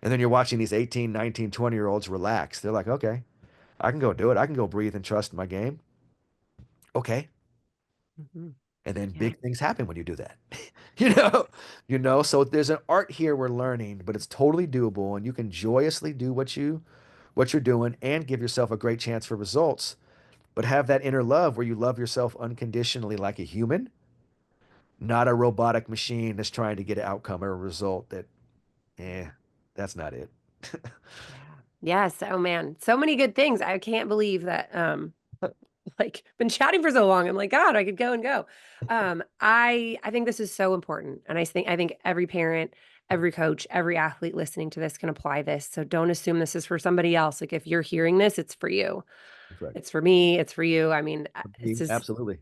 S1: And then you're watching these 18, 19, 20-year-olds relax. They're like, okay, I can go do it. I can go breathe and trust my game. Okay.
S2: Mhm.
S1: And then
S2: Yeah.
S1: big things happen when you do that. you know, so there's an art here we're learning, but it's totally doable and you can joyously do what you're doing and give yourself a great chance for results, but have that inner love where you love yourself unconditionally like a human, not a robotic machine that's trying to get an outcome or a result that, eh, that's not it.
S2: Yeah. Yes. Oh man, so many good things. I can't believe that like been chatting for so long. I'm like, God, I could go and go. I think this is so important. And I think every parent, every coach, every athlete listening to this can apply this. So don't assume this is for somebody else. Like if you're hearing this, it's for you.
S1: That's right.
S2: It's for me, it's for you. I mean,
S1: Absolutely.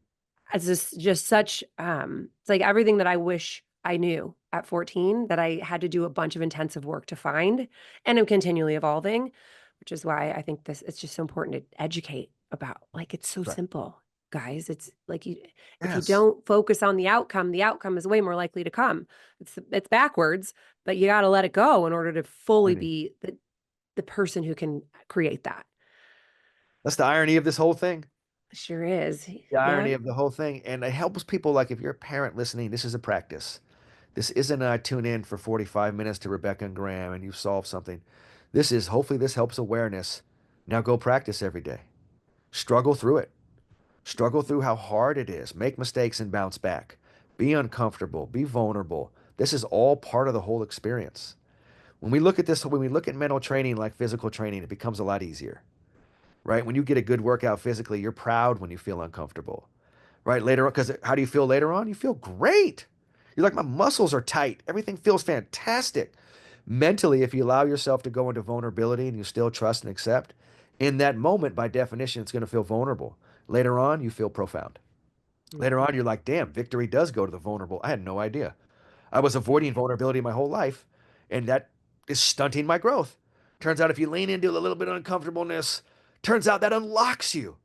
S2: it's just such it's like everything that I wish I knew at 14 that I had to do a bunch of intensive work to find and I'm continually evolving, which is why I think this it's just so important to educate about like it's so
S1: That's right.
S2: simple, guys. It's like you if you
S1: Yes.
S2: don't focus on the outcome is way more likely to come. It's backwards, but you got to let it go in order to fully
S1: Irony.
S2: be the person who can create that.
S1: That's the irony of this whole thing.
S2: Sure is.
S1: The
S2: Yeah.
S1: irony of the whole thing. And it helps people like if you're a parent listening, this is a practice. This isn't I tune in for 45 minutes to Rebecca and Graham and you've solved something. This is hopefully this helps awareness. Now go practice every day. Struggle through it. Struggle through how hard it is. Make mistakes and bounce back. Be uncomfortable. Be vulnerable. This is all part of the whole experience. When we look at this, when we look at mental training like physical training, it becomes a lot easier, right? When you get a good workout physically, you're proud when you feel uncomfortable, right? Later on, because how do you feel later on? You feel great. You're like, my muscles are tight. Everything feels fantastic. Mentally, if you allow yourself to go into vulnerability and you still trust and accept, in that moment, by definition, it's going to feel vulnerable. Later on, you feel profound. Later on,
S2: Mhm.
S1: you're like, damn, victory does go to the vulnerable. I had no idea. I was avoiding vulnerability my whole life, and that is stunting my growth. Turns out if you lean into a little bit of uncomfortableness, turns out that unlocks you.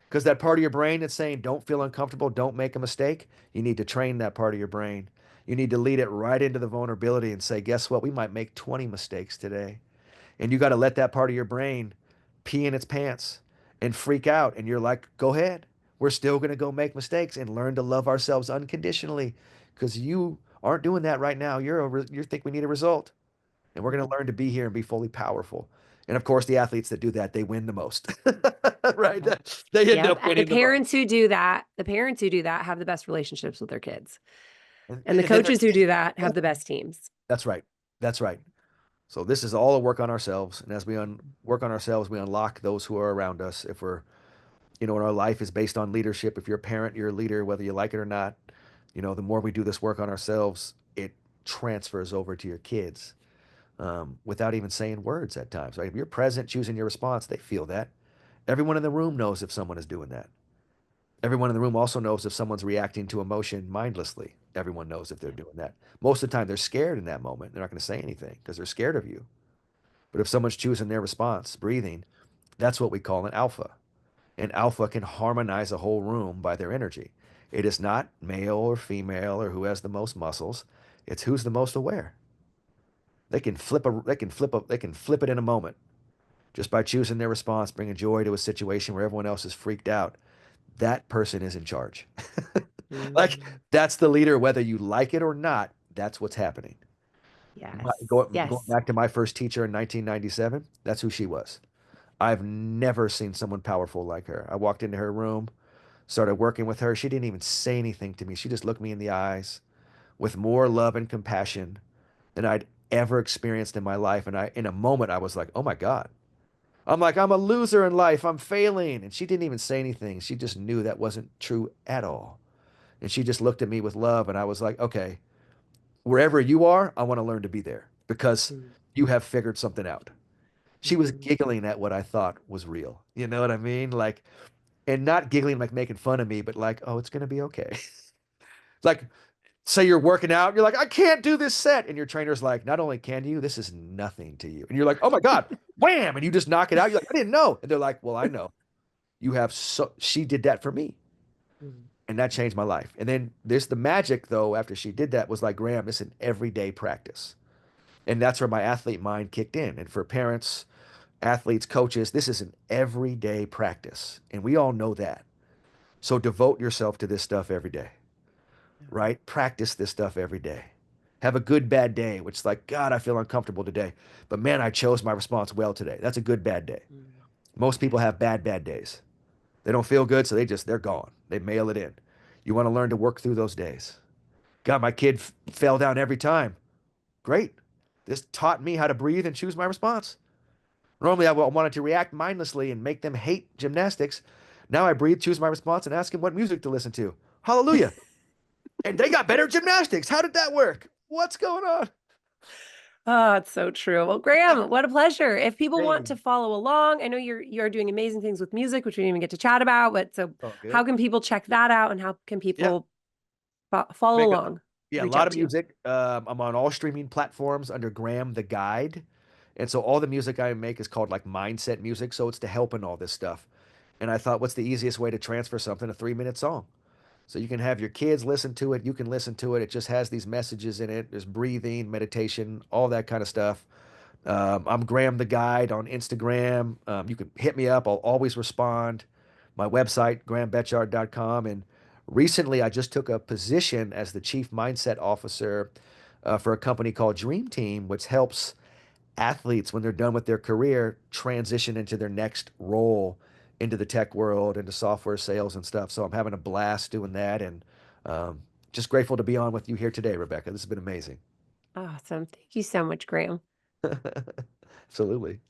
S1: Because that part of your brain that's saying, don't feel uncomfortable, don't make a mistake, you need to train that part of your brain. You need to lead it right into the vulnerability and say, guess what? We might make 20 mistakes today. And you got to let that part of your brain pee in its pants and freak out. And you're like, go ahead. We're still going to go make mistakes and learn to love ourselves unconditionally because you aren't doing that right now. You think we need a result. And we're going to learn to be here and be fully powerful. And of course, the athletes that do that, they win the most, right?
S2: Yep.
S1: They end
S2: Yep.
S1: up
S2: And the
S1: winning the most.
S2: parents who do that, the parents who do that have the best relationships with their kids. And the
S1: And then their
S2: coaches who
S1: kids,
S2: do that have the best teams.
S1: that's right. That's right. So this is all a work on ourselves. And as we work on ourselves, we unlock those who are around us. If we're and our life is based on leadership. If you're a parent, you're a leader, whether you like it or not. The more we do this work on ourselves, it transfers over to your kids without even saying words at times. Right? If you're present, choosing your response, they feel that. Everyone in the room knows if someone is doing that. Everyone in the room also knows if someone's reacting to emotion mindlessly. Everyone knows if they're
S2: Yeah.
S1: doing that. Most of the time, they're scared in that moment. They're not going to say anything because they're scared of you. But if someone's choosing their response, breathing, that's what we call an alpha. And alpha can harmonize a whole room by their energy. It is not male or female or who has the most muscles. It's who's the most aware. They can flip it in a moment just by choosing their response, bringing joy to a situation where everyone else is freaked out. That person is in charge. Like
S2: Mhm.
S1: that's the leader, whether you like it or not. That's what's happening.
S2: Yes.
S1: Going
S2: Yes.
S1: back to my first teacher in 1997, that's who she was. I've never seen someone powerful like her. I walked into her room, started working with her. She didn't even say anything to me. She just looked me in the eyes with more love and compassion than I'd ever experienced in my life. And in a moment, I was like, oh my God. I'm like, I'm a loser in life. I'm failing. And she didn't even say anything. She just knew that wasn't true at all. And she just looked at me with love. And I was like, okay, wherever you are, I want to learn to be there because you have figured something out. She was
S2: Mhm.
S1: giggling at what I thought was real. You know what I mean? Like, and not giggling like making fun of me, but like, oh, it's going to be okay. Like, say you're working out, you're like, I can't do this set. And your trainer's like, not only can you, this is nothing to you. And you're like, oh my God, wham. And you just knock it out. You're like, I didn't know. And they're like, well, I know. She did that for me.
S2: Mhm.
S1: And that changed my life. And then the magic though, after she did that was like, Graham, it's an everyday practice. And that's where my athlete mind kicked in. And for parents, athletes, coaches, this is an everyday practice. And we all know that. So devote yourself to this stuff every day. right? Practice this stuff every day. Have a good bad day, which is like, God, I feel uncomfortable today. But man, I chose my response well today. That's a good bad day.
S2: Mm.
S1: Most people have bad days. They don't feel good, so they're gone. They mail it in. You want to learn to work through those days. God, my kid fell down every time. Great. This taught me how to breathe and choose my response. Normally, I wanted to react mindlessly and make them hate gymnastics. Now I breathe, choose my response, and ask them what music to listen to. Hallelujah. And they got better at gymnastics. How did that work? What's going on?
S2: Oh, it's so true. Well, Graham, what a pleasure. If people want to
S1: Same.
S2: follow along, I know you're doing amazing things with music, which we didn't even get to chat about, but so
S1: Oh,
S2: how
S1: good.
S2: can people check that out and how can
S1: Yeah.
S2: people follow
S1: Make a
S2: along,
S1: Yeah, a
S2: reach
S1: lot
S2: out
S1: of
S2: to you?
S1: music. I'm on all streaming platforms under Graham the Guide. And so all the music I make is called like mindset music. So it's to help in all this stuff. And I thought, what's the easiest way to transfer something? A 3 minute song. So you can have your kids listen to it. You can listen to it. It just has these messages in it. There's breathing, meditation, all that kind of stuff. I'm Graham the Guide on Instagram. You can hit me up. I'll always respond. My website, grahambetchart.com. And recently, I just took a position as the chief mindset officer for a company called Dream Team, which helps athletes when they're done with their career transition into their next role into the tech world, into software sales and stuff. So I'm having a blast doing that, and um, just grateful to be on with you here today, Rebecca. This has been amazing.
S2: Awesome. Thank you so much, Graham.
S1: Absolutely.